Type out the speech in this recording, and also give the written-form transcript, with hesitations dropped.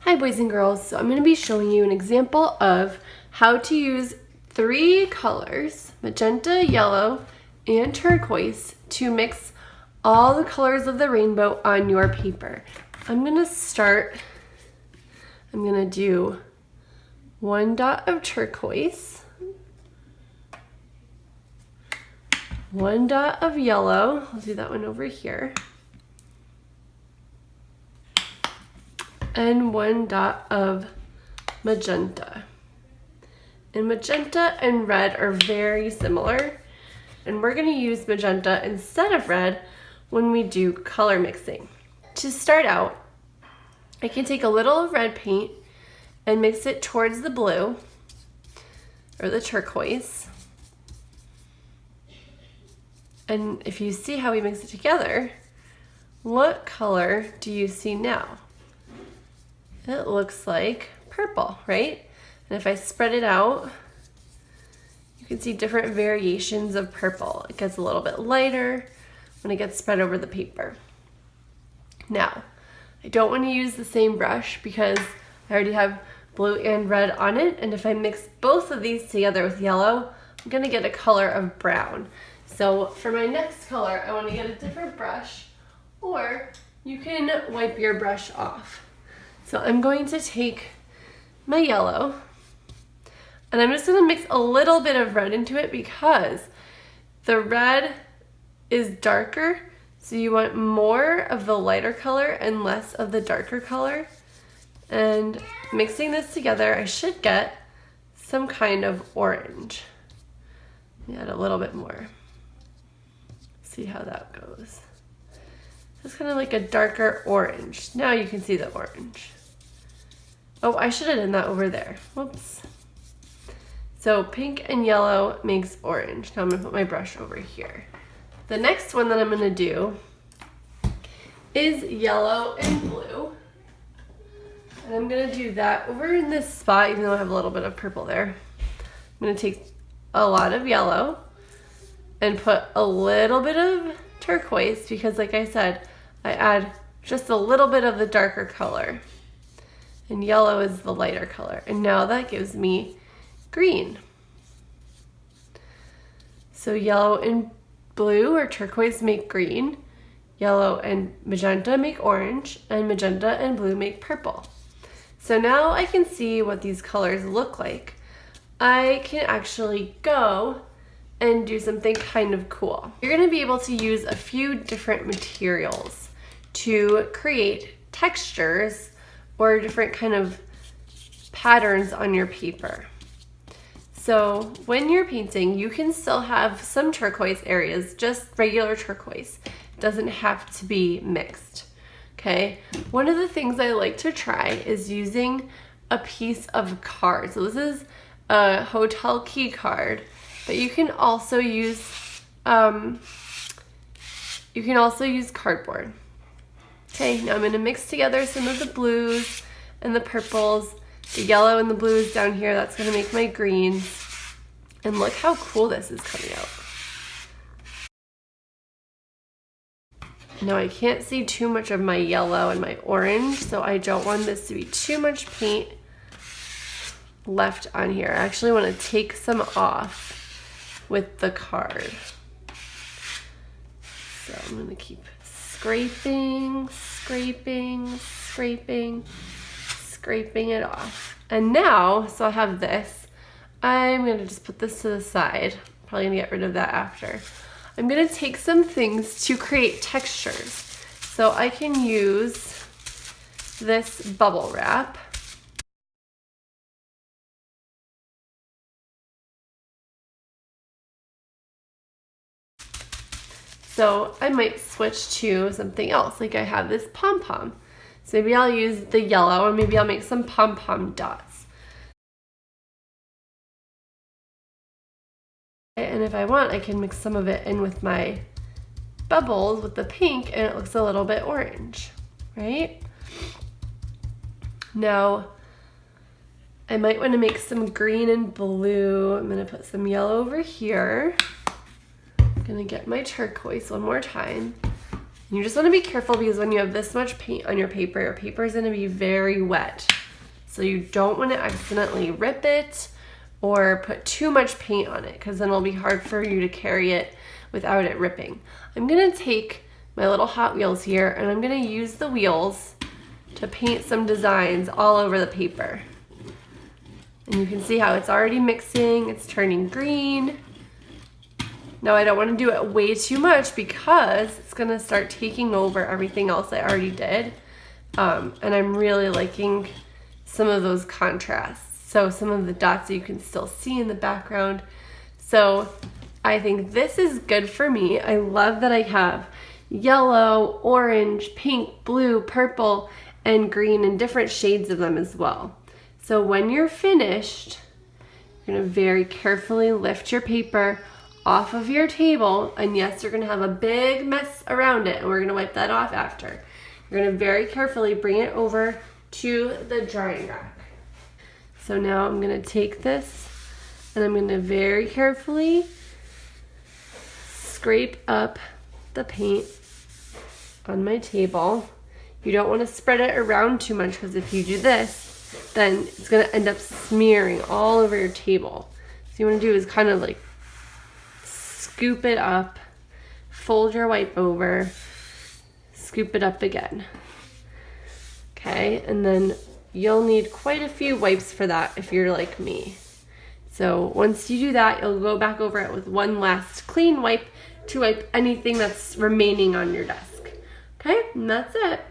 Hi boys and girls, so I'm going to be showing you an example of how to use 3 colors, magenta, yellow, and turquoise, to mix all the colors of the rainbow on your paper. I'm going to do 1 dot of turquoise, 1 dot of yellow, I'll do that one over here, and 1 dot of magenta. And magenta and red are very similar, and we're going to use magenta instead of red when we do color mixing. To start out, I can take a little red paint and mix it towards the blue or the turquoise. And if you see how we mix it together, what color do you see now? It looks like purple, right? And if I spread it out, you can see different variations of purple. It gets a little bit lighter when it gets spread over the paper. Now, I don't want to use the same brush because I already have blue and red on it, and if I mix both of these together with yellow, I'm going to get a color of brown. So for my next color, I want to get a different brush, or you can wipe your brush off. So I'm going to take my yellow, and I'm just going to mix a little bit of red into it because the red is darker, so you want more of the lighter color and less of the darker color. And mixing this together, I should get some kind of orange. Add a little bit more. See how that goes. It's kind of like a darker orange. Now you can see the orange. Oh, I should have done that over there. Whoops. So pink and yellow makes orange. Now I'm going to put my brush over here. The next one that I'm going to do is yellow and blue. And I'm going to do that over in this spot, even though I have a little bit of purple there. I'm going to take a lot of yellow and put a little bit of turquoise because, like I said, I add just a little bit of the darker color. And yellow is the lighter color. And now that gives me green. So yellow and blue or turquoise make green. Yellow and magenta make orange. And magenta and blue make purple. So now I can see what these colors look like. I can actually go and do something kind of cool. You're going to be able to use a few different materials to create textures or different kind of patterns on your paper. So when you're painting, you can still have some turquoise areas, just regular turquoise. It doesn't have to be mixed, okay? One of the things I like to try is using a piece of card. So this is a hotel key card, but you can also use cardboard. Okay, now I'm going to mix together some of the blues and the purples, the yellow and the blues down here. That's going to make my greens. And look how cool this is coming out. Now I can't see too much of my yellow and my orange, so I don't want this to be too much paint left on here. I actually want to take some off with the card. So I'm going to keep scraping it off. And now, so I have this, I'm going to just put this to the side. Probably going to get rid of that after. I'm going to take some things to create textures. So I can use this bubble wrap. So I might switch to something else, like I have this pom-pom. So maybe I'll use the yellow, and maybe I'll make some pom-pom dots. And if I want, I can mix some of it in with my bubbles with the pink, and it looks a little bit orange, right? Now, I might want to make some green and blue. I'm going to put some yellow over here. I'm going to get my turquoise one more time. You just want to be careful because when you have this much paint on your paper is going to be very wet. So you don't want to accidentally rip it or put too much paint on it, because then it'll be hard for you to carry it without it ripping. I'm gonna take my little Hot Wheels here and I'm gonna use the wheels to paint some designs all over the paper. And you can see how it's already mixing, it's turning green. Now I don't want to do it way too much because it's gonna start taking over everything else I already did. And I'm really liking some of those contrasts. So some of the dots you can still see in the background. So I think this is good for me. I love that I have yellow, orange, pink, blue, purple, and green, and different shades of them as well. So when you're finished, you're gonna very carefully lift your paper off of your table, and yes, you're gonna have a big mess around it, and we're gonna wipe that off after. You're gonna very carefully bring it over to the drying rack. So now I'm gonna take this and I'm gonna very carefully scrape up the paint on my table. You don't want to spread it around too much, because if you do this, then it's gonna end up smearing all over your table. So you wanna do is kind of like scoop it up, fold your wipe over, scoop it up again. Okay, and then you'll need quite a few wipes for that if you're like me. So once you do that, you'll go back over it with one last clean wipe to wipe anything that's remaining on your desk. Okay, and that's it.